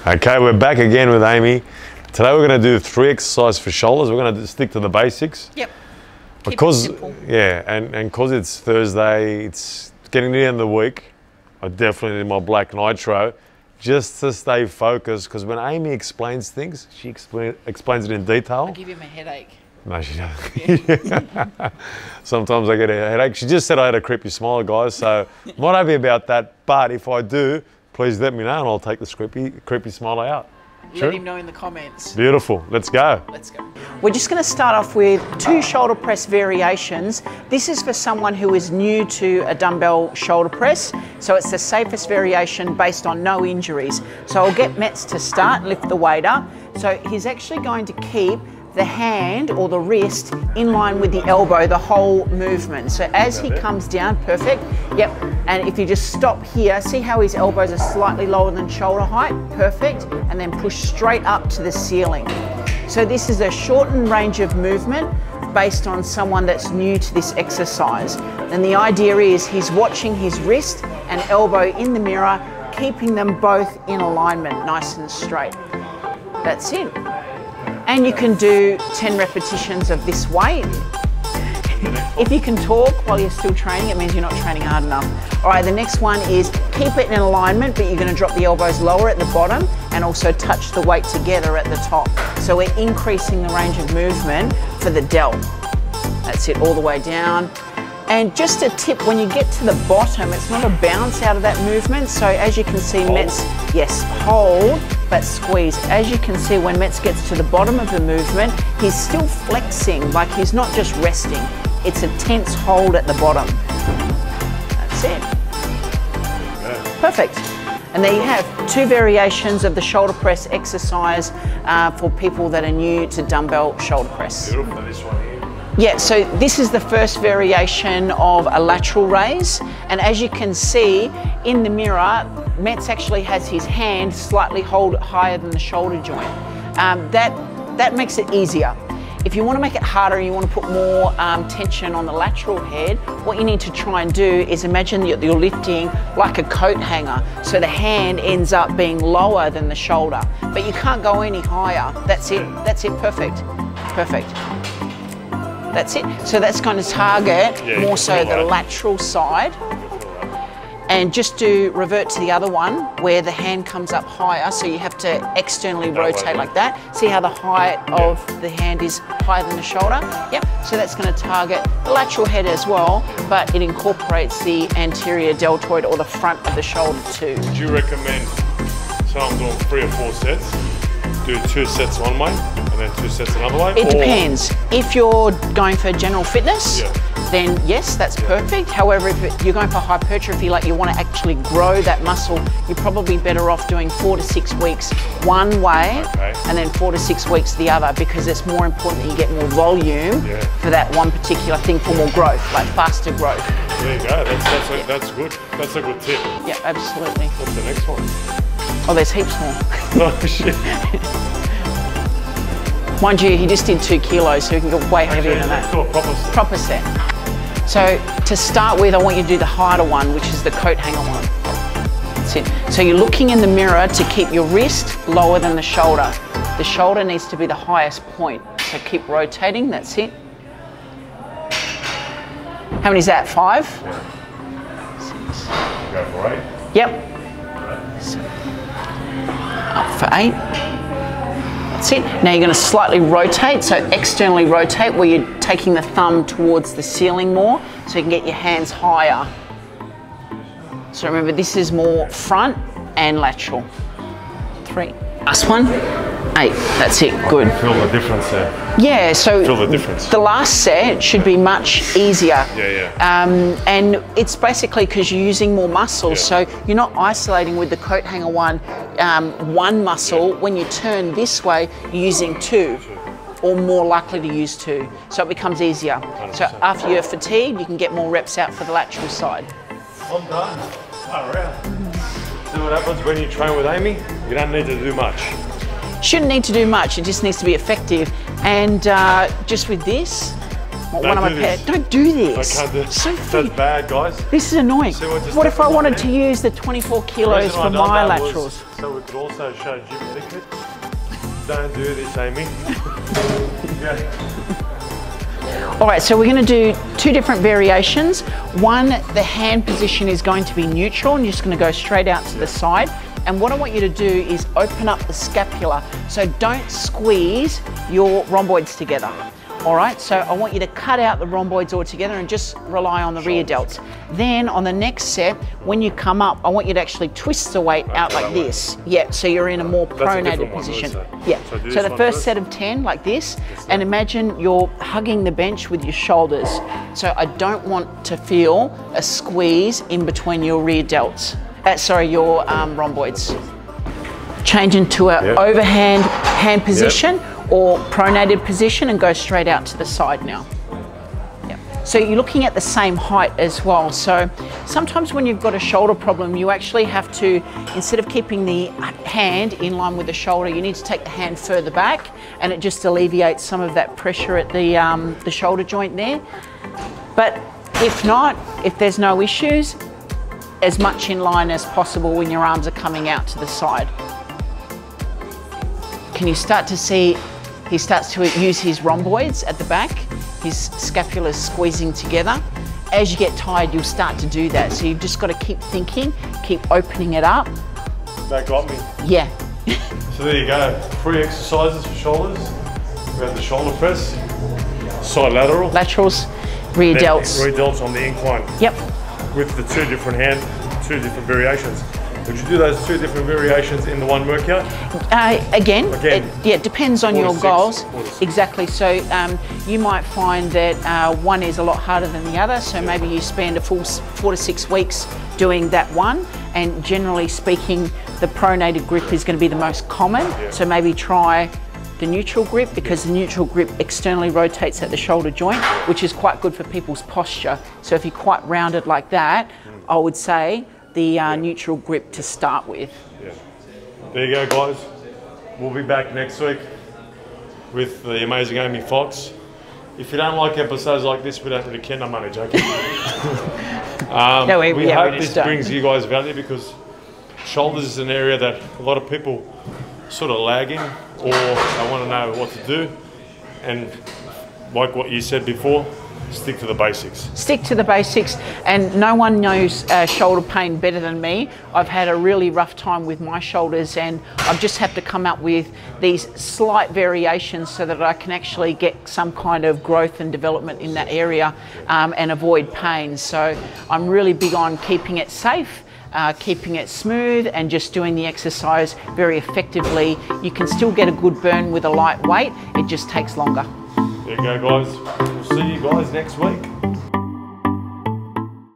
Okay, we're back again with Amy. Today we're going to do 3 exercises for shoulders. We're going to stick to the basics. Yep. Because and because it's Thursday, it's getting near the end of the week. I definitely need my black nitro just to stay focused. Because when Amy explains things, she explains it in detail. I'll give him a headache. No, she doesn't. Yeah. Sometimes I get a headache. She just said I had a creepy smile, guys. So I'm not happy about that. But if I do, please let me know and I'll take the creepy smile out. Let him know in the comments. Beautiful. Let's go. Let's go. We're just going to start off with 2 shoulder press variations. This is for someone who is new to a dumbbell shoulder press. So it's the safest variation based on no injuries. So I'll get Metz to start, lift the weight up. So he's actually going to keep the hand or the wrist in line with the elbow the whole movement. So as he comes down, perfect, yep, and if you just stop here, see how his elbows are slightly lower than shoulder height, perfect, and then push straight up to the ceiling. So this is a shortened range of movement based on someone that's new to this exercise. And the idea is he's watching his wrist and elbow in the mirror, keeping them both in alignment, nice and straight. That's it. And you can do 10 repetitions of this weight. If you can talk while you're still training, it means you're not training hard enough. All right, the next one is keep it in alignment, but you're going to drop the elbows lower at the bottom and also touch the weight together at the top. So we're increasing the range of movement for the delt. That's it, all the way down. And just a tip, when you get to the bottom, it's not a bounce out of that movement. So as you can see, Metz, yes, hold, but squeeze. As you can see, when Metz gets to the bottom of the movement, he's still flexing, like he's not just resting. It's a tense hold at the bottom. That's it. Yeah. Perfect. And there you have 2 variations of the shoulder press exercise for people that are new to dumbbell shoulder press. Beautiful, this one here. Yeah, so this is the first variation of a lateral raise, and as you can see in the mirror, Metz actually has his hand slightly hold higher than the shoulder joint. That makes it easier. If you want to make it harder and you want to put more tension on the lateral head, what you need to try and do is imagine that you're lifting like a coat hanger, so the hand ends up being lower than the shoulder, but you can't go any higher. That's it, perfect, perfect. That's it. So that's going to target more so the lateral side. And just to revert to the other one where the hand comes up higher, so you have to externally rotate like that. See how the height of the hand is higher than the shoulder? Yep. So that's going to target the lateral head as well, but it incorporates the anterior deltoid or the front of the shoulder too. Would you recommend, so I'm doing 3 or 4 sets, do 2 sets one way and then 2 sets another way? It depends. If you're going for general fitness, then yes, that's perfect. However, if you're going for hypertrophy, like you want to actually grow that muscle, you're probably better off doing 4 to 6 weeks one way and then 4 to 6 weeks the other, because it's more important that you get more volume for that one particular thing for more growth, like faster growth. There you go, that's good. That's a good tip. Yeah, absolutely. What's the next one? Oh, there's heaps more. Oh, shit. Mind you, he just did 2 kilos, so he can go way heavier than that. Let's do a proper set. Proper set. So to start with, I want you to do the harder one, which is the coat hanger one. That's it. So you're looking in the mirror to keep your wrist lower than the shoulder. The shoulder needs to be the highest point. So keep rotating, that's it. How many is that, 5? 6. Go for 8. Yep. Up for 8. That's it. Now you're going to slightly rotate, so externally rotate where you're taking the thumb towards the ceiling more, so you can get your hands higher. So remember, this is more front and lateral. 3. Last one. 8. That's it. Good. Feel the difference there. Yeah, so feel the difference. The last set should be much easier. And it's basically because you're using more muscles, so you're not isolating with the coat hanger one muscle. When you turn this way, you're using 2, or more likely to use 2. So it becomes easier. 100%. So after you're fatigued, you can get more reps out for the lateral side. I'm done. All right. So what happens when you train with Amy? You don't need to do much. Shouldn't need to do much, it just needs to be effective. And just with this, Well, one of my pairs. Don't do this. I can't do so that's bad, guys. This is annoying. What if I wanted to use the 24 kilos for my laterals? So we could also show Jim Pickett. Don't do this, Amy. All right, so we're going to do two different variations. One, the hand position is going to be neutral and you're just going to go straight out to the side. And what I want you to do is open up the scapula. So don't squeeze your rhomboids together. All right, so I want you to cut out the rhomboids altogether and just rely on the rear delts. Then on the next set, when you come up, I want you to actually twist the weight out like this. Yeah, so you're in a more pronated position. Yeah, so the first set of 10 like this, and imagine you're hugging the bench with your shoulders. So I don't want to feel a squeeze in between your rear delts. Your rhomboids. Change into an overhand hand position or pronated position and go straight out to the side now. So you're looking at the same height as well. So sometimes when you've got a shoulder problem, you actually have to, instead of keeping the hand in line with the shoulder, you need to take the hand further back, and it just alleviates some of that pressure at the shoulder joint there. But if not, if there's no issues, as much in line as possible when your arms are coming out to the side. Can you start to see he starts to use his rhomboids at the back? His scapula's squeezing together. As you get tired, you'll start to do that. So you've just got to keep thinking, keep opening it up. That got me. Yeah. So there you go. 3 exercises for shoulders. We have the shoulder press, side lateral. Laterals, rear delts. Rear delts on the incline. Yep. With the two different variations. Would you do those 2 different variations in the one workout? Again. It depends on your goals. 4 to 6. Exactly. So you might find that one is a lot harder than the other. So maybe you spend a full 4 to 6 weeks doing that one. And generally speaking, the pronated grip is going to be the most common. So maybe try the neutral grip, because the neutral grip externally rotates at the shoulder joint, which is quite good for people's posture. So if you're quite rounded like that, I would say the neutral grip to start with. There you go, guys. We'll be back next week with the amazing Amy Fox. If you don't like episodes like this, we don't really care, no money, joking. We hope this brings you guys value, because shoulders is an area that a lot of people sort of lagging, or they want to know what to do. And like what you said before, stick to the basics. Stick to the basics, and no one knows shoulder pain better than me. I've had a really rough time with my shoulders, and I've just had to come up with these slight variations so that I can actually get some kind of growth and development in that area and avoid pain. So I'm really big on keeping it safe, keeping it smooth, and just doing the exercise very effectively. You can still get a good burn with a light weight, it just takes longer. There you go, guys. We'll see you guys next week.